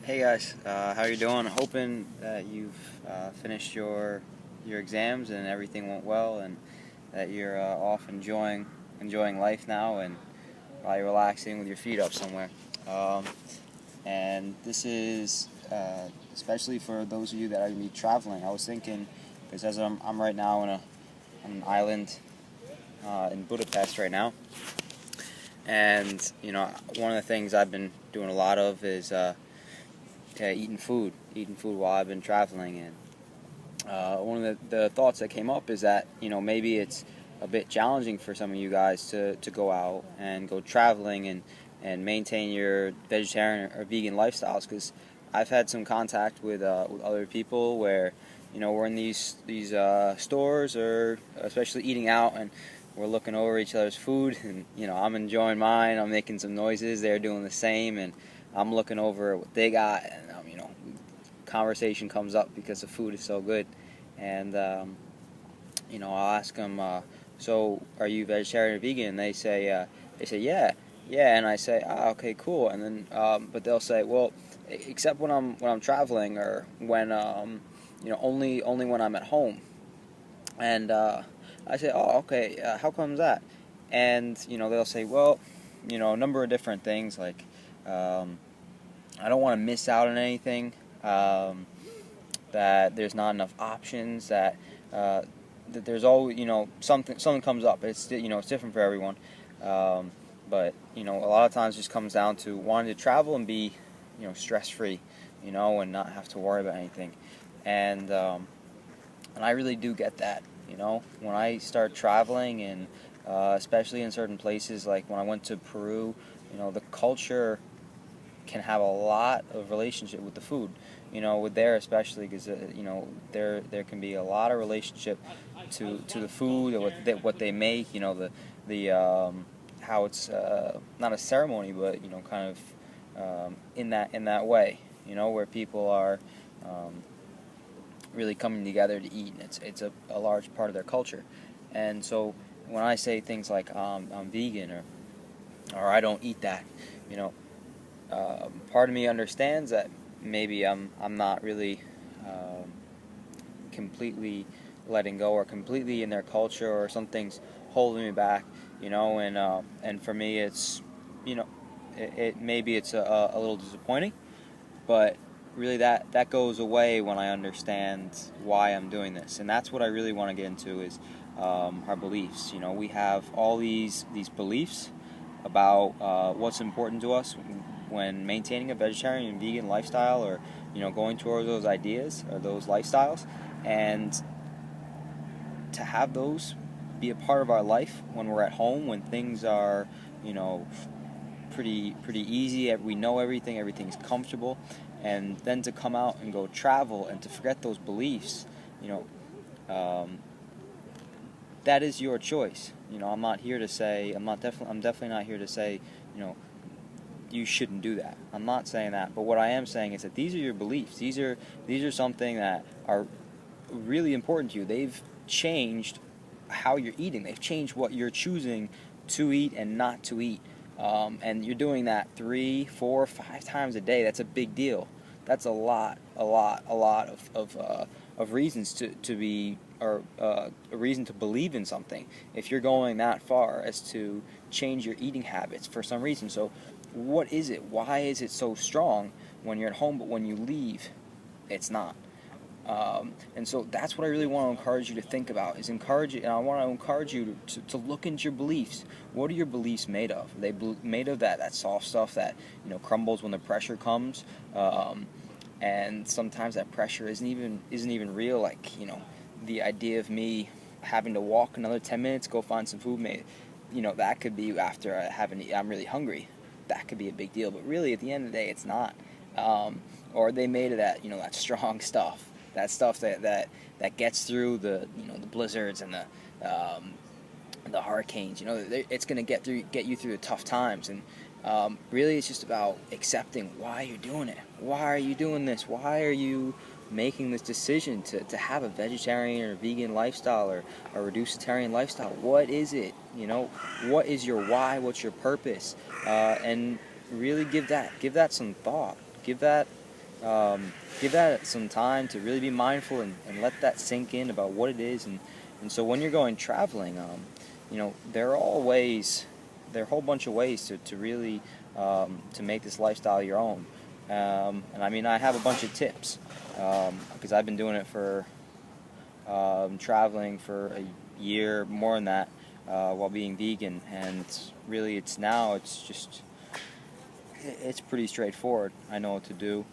Hey guys, how you doing? Hoping that you've finished your exams and everything went well, and that you're off enjoying life now, and while you're relaxing with your feet up somewhere. Um, and this is especially for those of you that are going to be traveling. I was thinking, because as I'm right now on an island in Budapest right now, and one of the things I've been doing a lot of is eating food while I've been traveling. And one of the thoughts that came up is that maybe it's a bit challenging for some of you guys to go out and go traveling and maintain your vegetarian or vegan lifestyles, because I've had some contact with other people where we're in these stores, or especially eating out, and we're looking over each other's food, and I'm enjoying mine, I'm making some noises, they're doing the same, and I'm looking over what they got, and conversation comes up because the food is so good. And I'll ask them, so are you vegetarian or vegan? And they say yeah, yeah, and I say, okay, cool. And then but they'll say, well, except when I'm traveling, or when only when I'm at home. And I say, oh, okay, how comes that? And they'll say, well, a number of different things, like I don't want to miss out on anything. That there's not enough options. That there's always something comes up. It's different for everyone. But a lot of times it just comes down to wanting to travel and be stress free, and not have to worry about anything. And I really do get that. When I start traveling, and especially in certain places, like when I went to Peru, the culture can have a lot of relationship with the food, with there, especially because there can be a lot of relationship to the food, or what they make, the how it's not a ceremony, but kind of in that way, where people are really coming together to eat, and it's a large part of their culture. And so when I say things like I'm vegan, or I don't eat that, you know part of me understands that maybe I'm not really completely letting go, or completely in their culture, or something's holding me back, and for me it's maybe it's a little disappointing, but really that goes away when I understand why I'm doing this. And that's what I really want to get into, is our beliefs. We have all these beliefs about what's important to us when maintaining a vegetarian and vegan lifestyle, or going towards those ideas or those lifestyles, and to have those be a part of our life when we're at home, when things are pretty easy, we know everything's comfortable, and then to come out and go travel and to forget those beliefs, um, that is your choice. I'm not here to say, I'm definitely not here to say, you shouldn't do that. I'm not saying that, but what I am saying is that these are your beliefs. These are something that are really important to you. They've changed how you're eating. They've changed what you're choosing to eat and not to eat. And you're doing that 3, 4, 5 times a day. That's a big deal. That's a lot of reasons to be, or a reason to believe in something, if you're going that far as to change your eating habits for some reason. So what is it? Why is it so strong when you're at home, but when you leave, it's not? And so that's what I really want to encourage you to think about, is encourage you, and I want to encourage you to look into your beliefs. What are your beliefs made of? Are they made of that soft stuff that crumbles when the pressure comes, and sometimes that pressure isn't even real, like the idea of me having to walk another 10 minutes, go find some food, that could be after I'm really hungry. That could be a big deal, but really at the end of the day, it's not. Or they made of that that strong stuff, that gets through the the blizzards and the hurricanes. It's going to get you through the tough times. And really, it's just about accepting why you're doing it. Why are you doing this? Why are you making this decision to have a vegetarian or vegan lifestyle, or a reducitarian lifestyle? What is it? What is your why? What's your purpose? And really give that some thought. give that some time to really be mindful and let that sink in about what it is. And so when you're going traveling, there are there are a whole bunch of ways to really to make this lifestyle your own. And I mean, I have a bunch of tips because I've been doing it for traveling for a year, more than that, while being vegan, and really it's pretty straightforward. I know what to do.